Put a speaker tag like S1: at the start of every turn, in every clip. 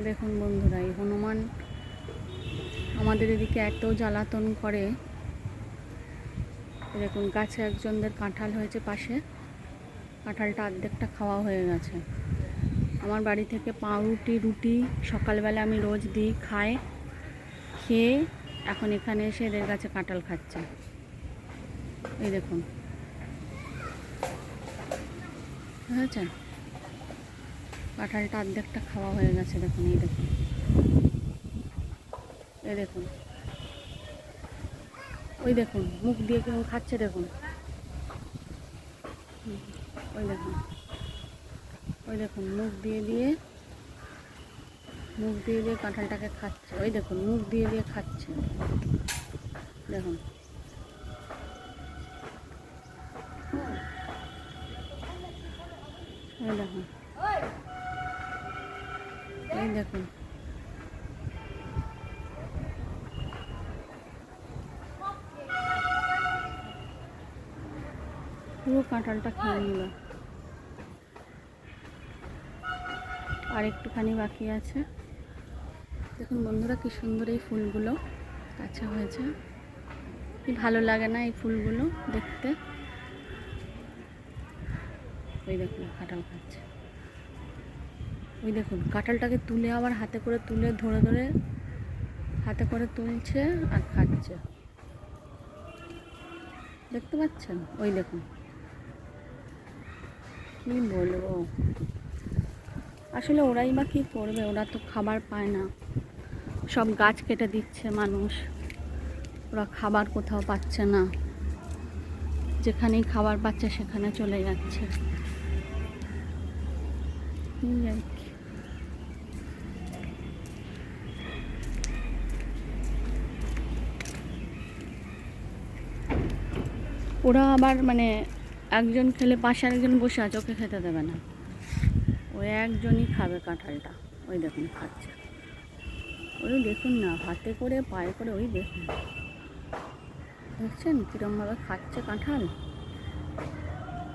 S1: দেখুন বন্ধুরা, এই হনুমান আমাদের এদিকে এত জ্বালাতন করে। দেখুন গাছে একজনদের কাঁঠাল হয়েছে পাশে, কাঁঠালটা অর্ধেকটা খাওয়া হয়ে গেছে। আমার বাড়ি থেকে পাউরুটি রুটি সকালবেলা আমি রোজ দিই, খায়, খেয়ে এখন এখানে এসে এদের গাছে কাঁঠাল খাচ্ছে। এই দেখুন, বুঝেছে, কাঁঠালটা অর্ধেকটা খাওয়া হয়ে গেছে। দেখুন, এই দেখুন, এই দেখুন, ওই দেখুন মুখ দিয়ে কেমন খাচ্ছে। দেখুন, ওই দেখুন, ওই দেখুন মুখ দিয়ে দিয়ে কাঁঠালটাকে খাচ্ছে। ওই দেখুন মুখ দিয়ে দিয়ে খাচ্ছে। দেখুন, এই দেখুন, এই দেখুন, পুরো কাঁঠালটা খেয়ে নিল। আর একটুখানি বাকি আছে। দেখুন বন্ধুরা, কি সুন্দর এই ফুলগুলো কাঁচা হয়েছে। কি ভালো লাগে না এই ফুলগুলো দেখতে। ওই দেখুন কাঁঠাল খাচ্ছে। ওই দেখুন কাঁঠালটাকে তুলে আবার হাতে করে তুলে ধরে ধরে হাতে করে তুলছে আর খাচ্ছে। দেখতে পাচ্ছেন? ওই দেখুন, কি বলবো, আসলে ওরাই বা কী করবে, ওরা তো খাবার পায় না, সব গাছ কেটে দিচ্ছে মানুষ, ওরা খাবার কোথাও পাচ্ছে না, যেখানেই খাবার পাচ্ছে সেখানে চলে যাচ্ছে। ওরা আবার মানে একজন খেলে পাশে আরেকজন বসে আছে, ওকে খেতে দেবে না, ওই একজনই খাবে কাঁঠালটা। ওই দেখুন খাচ্ছে। ওই দেখুন না, হাতে করে পায়ে করে, ওই দেখুন, দেখছেন কীরমভাবে খাচ্ছে কাঁঠাল।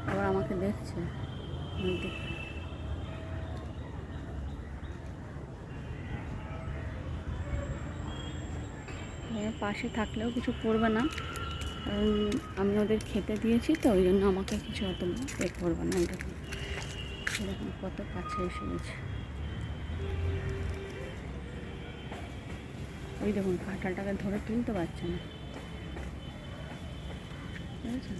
S1: আবার আমাকে দেখছে। পাশে থাকলেও কিছু করবে না, কারণ আমি ওদের খেতে দিয়েছি তো, ওই জন্য আমাকে কিছু অত করবে না। দেখুন, দেখুন কত কাছে এসে গেছে। ওই দেখুন কাঁঠালটাকে ধরে তুলতে পারছে না, বুঝেছেন?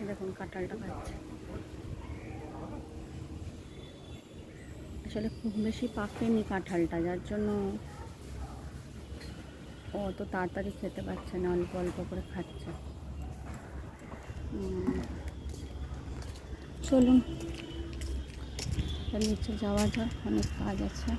S1: দেখুন কাঁঠালটা খাচ্ছে। আসলে খুব বেশি পাকেনি কাঁঠালটা, যার জন্য ও অত তাড়াতাড়ি খেতে পারছে না, অল্প অল্প করে খাচ্ছে। চলুন নিচে যাওয়া যাক, অনেক কাজ আছে।